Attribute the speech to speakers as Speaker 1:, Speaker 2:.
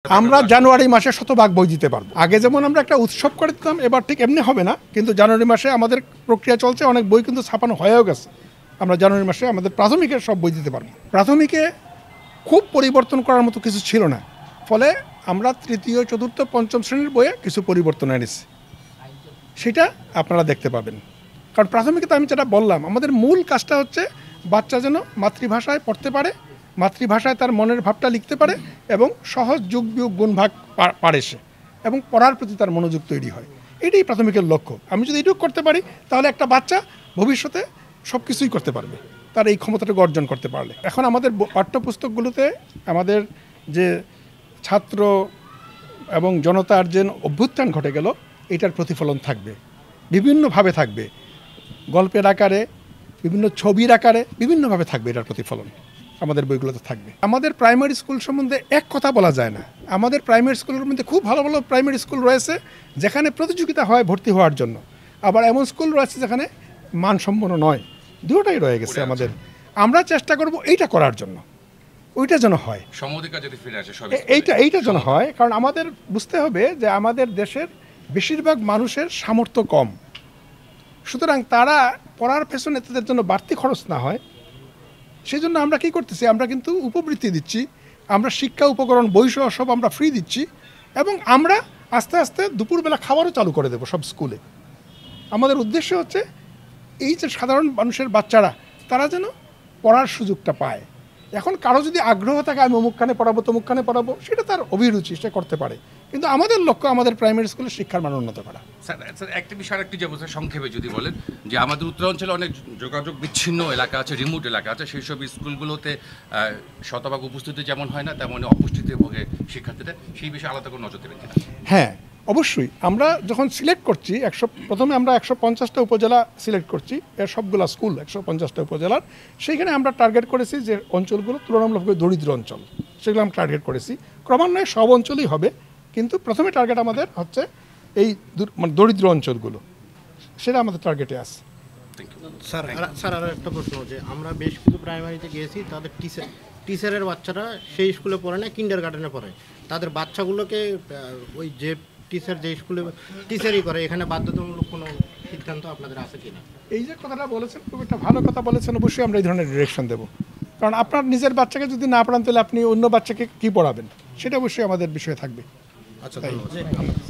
Speaker 1: আমরা জানুয়ারি মাসে শতভাগ বই দিতে পারবো। আগে যেমন আমরা একটা উৎসব করে দিতাম, এবার ঠিক এমনি হবে না, কিন্তু জানুয়ারি মাসে আমাদের প্রক্রিয়া চলছে, অনেক বই কিন্তু ছাপানো হয়েও গেছে। আমরা জানুয়ারি মাসে আমাদের প্রাথমিকের সব বই দিতে পারবো। প্রাথমিকে খুব পরিবর্তন করার মতো কিছু ছিল না, ফলে আমরা তৃতীয়, চতুর্থ, পঞ্চম শ্রেণীর বইয়ে কিছু পরিবর্তন এনেছি, সেটা আপনারা দেখতে পাবেন। কারণ প্রাথমিকে তো আমি যেটা বললাম, আমাদের মূল কাজটা হচ্ছে বাচ্চা যেন মাতৃভাষায় পড়তে পারে, মাতৃভাষায় তার মনের ভাবটা লিখতে পারে এবং সহজ যোগ বিয়োগ গুণ ভাগ পারে সে, এবং পড়ার প্রতি তার মনোযোগ তৈরি হয়। এটাই প্রাথমিকের লক্ষ্য। আমি যদি এটুকু করতে পারি, তাহলে একটা বাচ্চা ভবিষ্যতে সব কিছুই করতে পারবে, তার এই ক্ষমতাটাকে অর্জন করতে পারলে। এখন আমাদের পাঠ্যপুস্তকগুলোতে আমাদের যে ছাত্র এবং জনতার যে অভ্যুত্থান ঘটে গেল, এটার প্রতিফলন থাকবে, বিভিন্নভাবে থাকবে, গল্পের আকারে, বিভিন্ন ছবির আকারে, বিভিন্নভাবে থাকবে এটার প্রতিফলন আমাদের বইগুলোতে থাকবে। আমাদের প্রাইমারি স্কুল সম্বন্ধে এক কথা বলা যায় না। আমাদের প্রাইমারি স্কুলের মধ্যে খুব ভালো ভালো প্রাইমারি স্কুল রয়েছে যেখানে প্রতিযোগিতা হয় ভর্তি হওয়ার জন্য, আবার এমন স্কুল রয়েছে যেখানে মানসম্পন্ন নয়। দুটোটাই রয়ে গেছে আমাদের। আমরা চেষ্টা করব এইটা করার জন্য, ওইটা যেন হয়, এইটা যেন হয়। কারণ আমাদের বুঝতে হবে যে আমাদের দেশের বেশিরভাগ মানুষের সামর্থ্য কম, সুতরাং তারা পড়ার পেছনে তাদের জন্য বাড়তি খরচ না হয়, সেই জন্য আমরা কী করতেছি, আমরা কিন্তু উপবৃত্তি দিচ্ছি, আমরা শিক্ষা উপকরণ বইসহ সব আমরা ফ্রি দিচ্ছি, এবং আমরা আস্তে আস্তে দুপুরবেলা খাবারও চালু করে দেবো সব স্কুলে। আমাদের উদ্দেশ্য হচ্ছে এই যে সাধারণ মানুষের বাচ্চারা, তারা যেন পড়ার সুযোগটা পায়। এখন কারো যদি আগ্রহ থাকে আমি অমুকখানে পড়াবো তমুকখানে পড়াবো, সেটা তার অভিরুচি, সে করতে পারে, কিন্তু আমাদের লক্ষ্য আমাদের প্রাইমারি স্কুলের শিক্ষার মান উন্নত করা।
Speaker 2: স্যার একটা বিষয় একটু যে সংক্ষেপে যদি বলেন, যে আমাদের উত্তরাঞ্চলে অনেক যোগাযোগ বিচ্ছিন্ন এলাকা আছে, রিমোট এলাকা আছে, সেই সব স্কুলগুলোতে শতভাগ উপস্থিতি যেমন হয় না, তেমন অপুষ্টিতে ভোগে শিক্ষার্থীরা, সেই বিষয়ে আলাদা করে নজর দেবেন কিনা?
Speaker 1: হ্যাঁ, অবশ্যই। আমরা যখন সিলেক্ট করছি, প্রথমে আমরা 150টা উপজেলা সিলেক্ট করছি, এর সবগুলো স্কুল 150টা উপজেলার, সেইখানে আমরা টার্গেট করেছি যে অঞ্চলগুলো তুলনামূলকভাবে দরিদ্র অঞ্চল, সেগুলো আমরা টার্গেট করেছি। ক্রমান্বয়ে সব অঞ্চলই হবে, কিন্তু প্রথমে টার্গেট আমাদের হচ্ছে এই দরিদ্র অঞ্চলগুলো, সেটা আমাদের টার্গেটে আছে।
Speaker 3: স্যার আরও একটা প্রশ্ন, যে আমরা বেশ কিছু প্রাইমারিতে গিয়েছি, তাদের টিচারের বাচ্চারা সেই স্কুলে পড়ে না, কিন্ডার গার্ডেনে পড়ে। তাদের বাচ্চাগুলোকে ওই যে টিচার যে স্কুলে টিচারই করে, এখানে বাধ্যতামূলক কোনো সিদ্ধান্ত আপনাদের আছে কিনা?
Speaker 1: এই যে কথাটা বলেছেন, খুব একটা ভালো কথা বলেছেন। অবশ্যই আমরা এই ধরনের ডিরেকশন দেবো, কারণ আপনার নিজের বাচ্চাকে যদি না পড়ান, তাহলে আপনি অন্য বাচ্চাকে কী পড়াবেন, সেটা অবশ্যই আমাদের বিষয়ে থাকবে।
Speaker 3: আচ্ছা, ধন্যবাদ।